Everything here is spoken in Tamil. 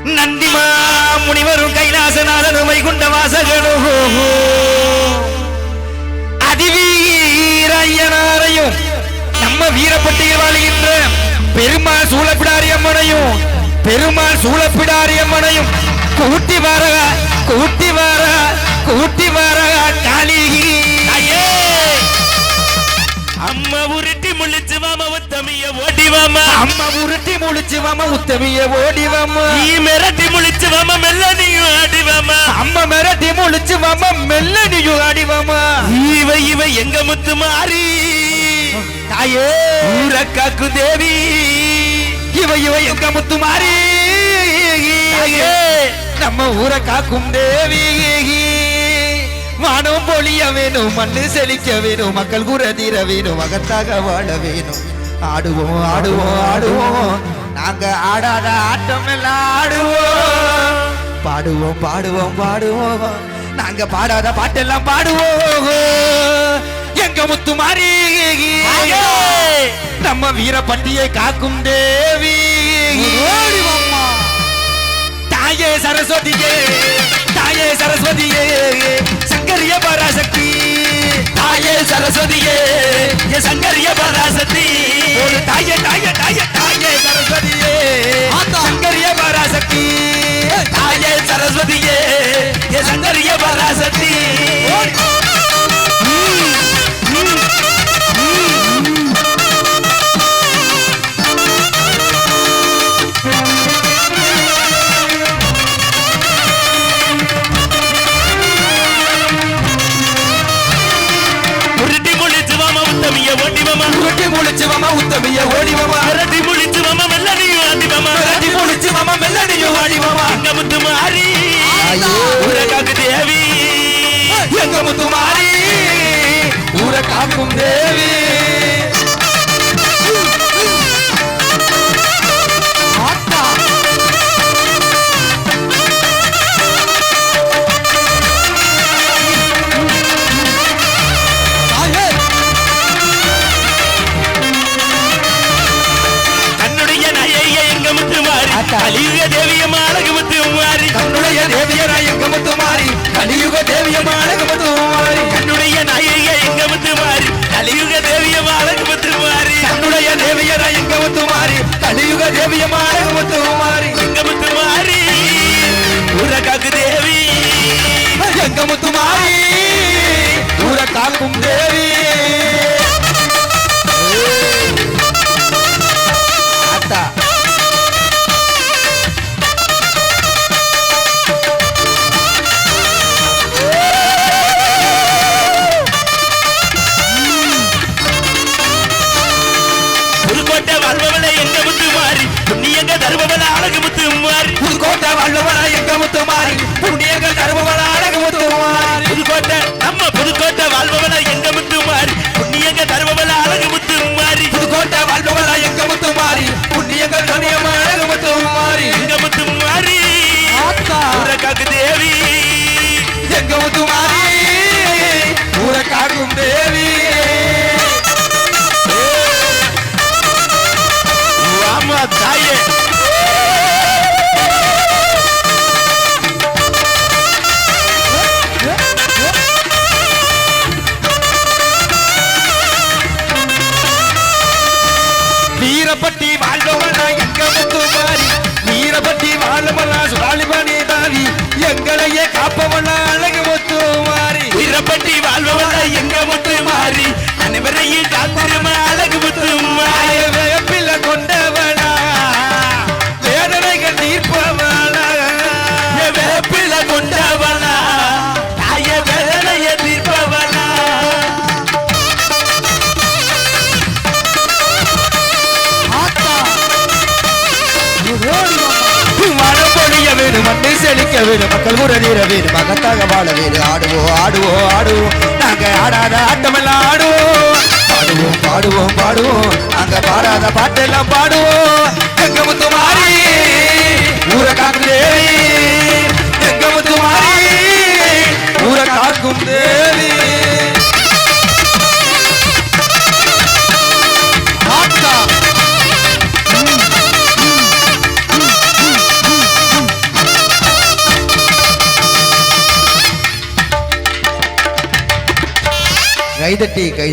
நந்திமா முனிவரும் கைலாசநாதனும் வைகுண்ட வாசகனும் அதிவீரையனாரையும் நம்ம வீரப்பட்டியில் வாழ்கின்ற பெருமாள் சூழப்பிடாரி அம்மனையும் கூட்டி வர காளி அம்மா உருட்டி முழிச்சு வாமா உத்தமிய ஓடிவாமா அம்மா உருட்டி முழிச்சு வாமா உத்தமிய ஓடிவாமா நீ மிரட்டி முழிச்சு வாமா மெல்லனியும் ஆடிவாமா அம்மா மிரட்டி முழிச்சு வாமா மெல்லனியும் ஆடிவாமா இவ எங்க முத்து மாறி தாயே ஊரக்காக்கு தேவி இவ எங்க முத்து மாறி நம்ம ஊரை காக்கும் தேவி வானம் பொழிய வேணும் மண்ணு செழிக்க வேணும் மக்கள் குரதீர வேணும் மகத்தாக வாழ வேணும் ஆடுவோம் நாங்க ஆடாத ஆட்டம் எல்லாம் பாடுவோம் நாங்க பாடாத பாட்டெல்லாம் பாடுவோம் எங்க முத்து மாறி நம்ம வீரப்பட்டியை காக்கும் தேவி தாயே சரஸ்வதியே சங்கரிய பராசக்தி தாயே சரஸ்வதியே சங்கரிய பராசக்தி தாயே சரஸ்வதியே சங்கரிய பராசக்தி தாயே சரஸ்வதியே சங்கரிய பராசக்தி உத்தமிய ஓடிவாமா அரடி முழிச்சுவாமா மெல்லனியும் ஆடிவாமா எங்க முத்து மாறி ஊரக்காக்கு தேவி எங்க முத்து மாறி ஊரக்காக்கும் தேவி கலியுக தேவியம் அழகு முத்து மாறி கண்ணுடைய தேவியரா எங்க முத்து மாறி கலியுக தேவியம் அழகு முத்து மாறி கண்ணுடைய நாயகிய எங்க முத்து மாறி கலியுக தேவியம் அழகு முத்து மாறி கண்ணுடைய தேவியரா எங்க முத்து மாறி கலியுக தேவியம் அழகு முத்து மாறி எங்க முத்து மாறி ஊரக்காக்கு தேவி எங்க முத்து மாறி ஊரக்காக்கும் தேவி புதுக்கோட்டை வல்லவனா எங்க முத்து மாறி புண்ணியங்கள் தருபவனா அழகு முத்து மாறி புதுக்கோட்டை நம்ம புதுக்கோட்டை வாழ்பவனா எங்க முத்து மாறி புண்ணியங்கள் தருபவனா அழகு முத்து மாறி புதுக்கோட்டை வாழ்பவனா எங்க முத்து மாறி புண்ணியங்கள் தனியமா அழகு முத்து மாறி எங்க முத்து மாறி ஊரக்காக்கு தேவி எங்க முத்து மாறி ஊரக்காக்கும் தேவி ஆமா தாயே வீரப்பட்டி வாழ்பவனா எங்க முத்து மாறி வீரப்பட்டி வாழ்பவனா சுடாலிபனி தாவி எங்களையே காப்பவனா அழகு முத்து மாறி வீரப்பட்டி வாழ்பவனா எங்க முத்து மாறி அனைவரையும் காத்திருமா அழகு முத்து மாறி வேப்பில கொண்டவனா வேதனைகள் தீர்ப்பவனா வேப்பில கொண்டவனா தாய வேதனையை தீர்ப்பவனா மண்ணை செழிக்க வேணும் மக்கள் முரதீர வேணும் மகத்தாக வாழ வேணும் ஆடுவோம் நாங்க ஆடாத ஆட்டமெல்லாம் பாடுவோம் நாங்க பாடாத பாட்டெல்லாம் பாடுவோம் எங்க முத்து மாறி ஊரை காக்கும் தேவி எங்க முத்து மாறி ஊரை காக்கும் தேவி கைதட்டி கை